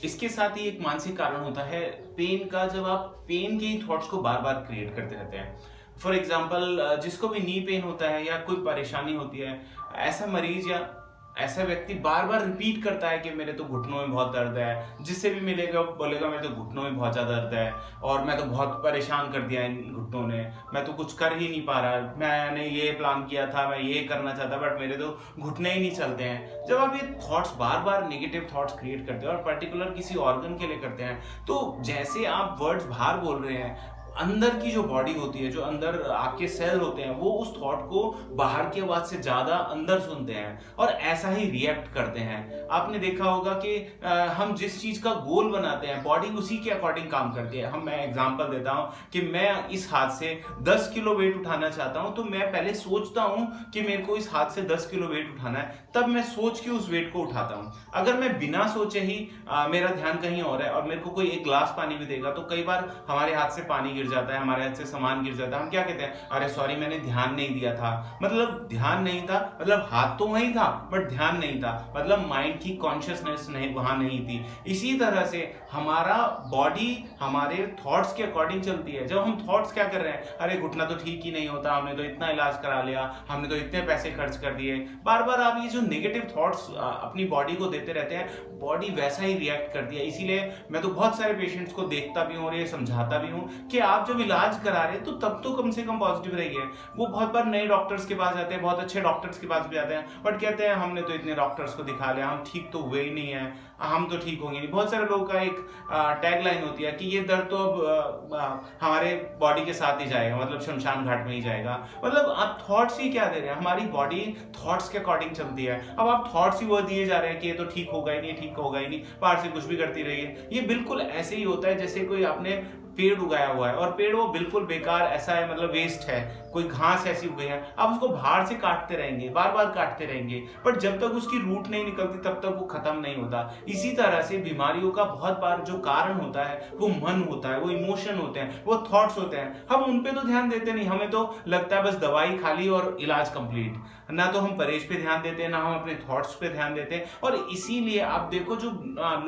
इसके साथ ही एक मानसिक कारण होता है पेन का, जब आप पेन के ही थॉट्स को बार बार क्रिएट करते रहते हैं। फॉर एग्जाम्पल, जिसको भी नी पेन होता है या कोई परेशानी होती है, ऐसा मरीज या ऐसा व्यक्ति बार बार रिपीट करता है कि मेरे तो घुटनों में बहुत दर्द है। जिससे भी मिलेगा वो बोलेगा मेरे तो घुटनों में बहुत ज़्यादा दर्द है और मैं तो बहुत परेशान कर दिया इन घुटनों ने, मैं तो कुछ कर ही नहीं पा रहा, मैंने ये प्लान किया था, मैं ये करना चाहता बट मेरे तो घुटने ही नहीं चलते हैं। जब आप ये थॉट्स बार बार नेगेटिव थॉट्स क्रिएट करते हैं और पर्टिकुलर किसी ऑर्गन के लिए करते हैं, तो जैसे आप वर्ड्स बाहर बोल रहे हैं, अंदर की जो बॉडी होती है, जो अंदर आपके सेल होते हैं, वो उस थॉट को बाहर की आवाज से ज्यादा अंदर सुनते हैं और ऐसा ही रिएक्ट करते हैं। आपने देखा होगा कि हम जिस चीज का गोल बनाते हैं, बॉडी उसी के अकॉर्डिंग काम करती है। मैं एग्जांपल देता हूं कि मैं इस हाथ से 10 किलो वेट उठाना चाहता हूं, तो मैं पहले सोचता हूं कि मेरे को इस हाथ से 10 किलो वेट उठाना है, तब मैं सोच के उस वेट को उठाता हूं। अगर मैं बिना सोचे ही मेरा ध्यान कहीं और है और मेरे को कोई एक ग्लास पानी भी देगा, तो कई बार हमारे हाथ से पानी गिर जाता है, हमारे हाथ से सामान गिर जाता है, हम क्या कहते हैं, अरे सॉरी मैंने ध्यान नहीं दिया था। मतलब ध्यान नहीं था, मतलब हाथ तो वहीं था बट ध्यान नहीं था, मतलब माइंड की कॉन्शियसनेस नहीं वहां नहीं थी। इसी तरह से हमारा बॉडी हमारे थॉट्स के अकॉर्डिंग चलती है। जब हम थॉट्स क्या कर रहे हैं, अरे घुटना तो ठीक ही नहीं होता, हमने तो इतना इलाज करा लिया, हमने तो इतने पैसे खर्च कर दिए, बार बार आप ये जो नेगेटिव थॉट्स अपनी बॉडी को देते रहते हैं, बॉडी वैसा ही रिएक्ट करती है। इसीलिए मैं तो बहुत सारे पेशेंट्स को देखता भी हूँ और ये समझाता भी हूँ कि आप जब इलाज करा रहे हैं तो तब तो कम से कम पॉजिटिव रहिए। वो बहुत बार नए डॉक्टर्स के पास जाते हैं, बहुत अच्छे डॉक्टर्स के पास भी जाते हैं, बट कहते हैं हमने तो इतने डॉक्टर्स को दिखा लिया, हम ठीक तो हुए ही नहीं है, हम तो ठीक होंगे नहीं। बहुत सारे लोगों का एक टैग लाइन होती है कि ये दर्द तो अब हमारे बॉडी के साथ ही जाएगा, मतलब शमशान घाट में ही जाएगा। मतलब आप थॉट्स ही क्या दे रहे हैं, हमारी बॉडी थॉट्स के अकॉर्डिंग चलती है। अब आप थॉट्स ही वो दिए जा रहे हैं कि ये तो ठीक होगा ही नहीं, ठीक होगा ही नहीं, बाहर से कुछ भी करती रहिए। ये बिल्कुल ऐसे ही होता है जैसे कोई आपने पेड़ उगाया हुआ है और पेड़ वो बिल्कुल बेकार ऐसा है, मतलब वेस्ट है, कोई घास ऐसी उग गई है, आप उसको बाहर से काटते रहेंगे, बार बार काटते रहेंगे, बट जब तक उसकी रूट नहीं निकलती तब तक वो खत्म नहीं होता। इसी तरह से बीमारियों का बहुत बार जो कारण होता है वो मन होता है, वो इमोशन होते हैं, वो थॉट्स होते हैं। हम उन पे तो ध्यान देते नहीं, हमें तो लगता है बस दवाई खा ली और इलाज कंप्लीट। ना तो हम परहेज पे ध्यान देते हैं, ना हम अपने थॉट्स पे ध्यान देते हैं। और इसीलिए आप देखो जो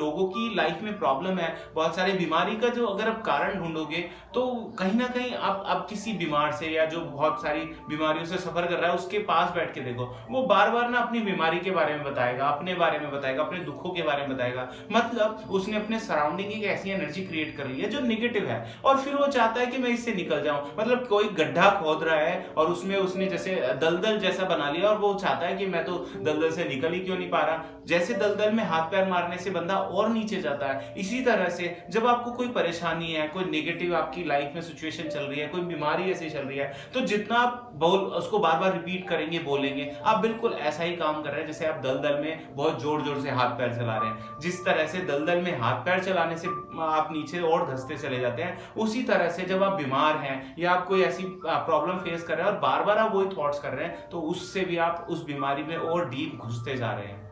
लोगों की लाइफ में प्रॉब्लम है, बहुत सारी बीमारी का जो अगर आप कारण ढूंढोगे तो कहीं ना कहीं आप किसी बीमार से या जो बहुत सारी बीमारियों से सफर कर रहा है उसके पास बैठ के देखो, वो बार बार ना अपनी बीमारी के बारे में बताएगा, अपने बारे में बताएगा, अपने दुखों के बारे में बताएगा। मतलब उसने अपने सराउंडिंग एक ऐसी एनर्जी क्रिएट कर ली है जो निगेटिव है और फिर वो चाहता है कि मैं इससे निकल जाऊं। मतलब कोई गड्ढा खोद रहा है और उसमें उसने जैसे दलदल जैसा बना लिया और वो चाहता है कि मैं तो दलदल से निकल ही क्यों नहीं पा रहा। जैसे दलदल में हाथ पैर मारने से बंदा और नीचे जाता है, इसी तरह से जब आपको कोई परेशानी है, कोई नेगेटिव आपकी लाइफ में सिचुएशन चल रही है, कोई बीमारी ऐसी चल रही है, तो जितना आप उसको बार बार रिपीट करेंगे, बोलेंगे, आप बिल्कुल ऐसा ही काम कर रहे हैं जैसे आप दलदल में बहुत जोर जोर से हाथ पैर चला रहे हैं। जिस तरह से दलदल में हाथ पैर चलाने से आप नीचे और धंसते चले जाते हैं, उसी तरह से जब आप बीमार हैं या आप कोई ऐसी प्रॉब्लम फेस कर रहे हैं और बार बार आप वही थॉट्स कर रहे हैं, तो उससे भी आप उस बीमारी में और डीप घुसते जा रहे हैं।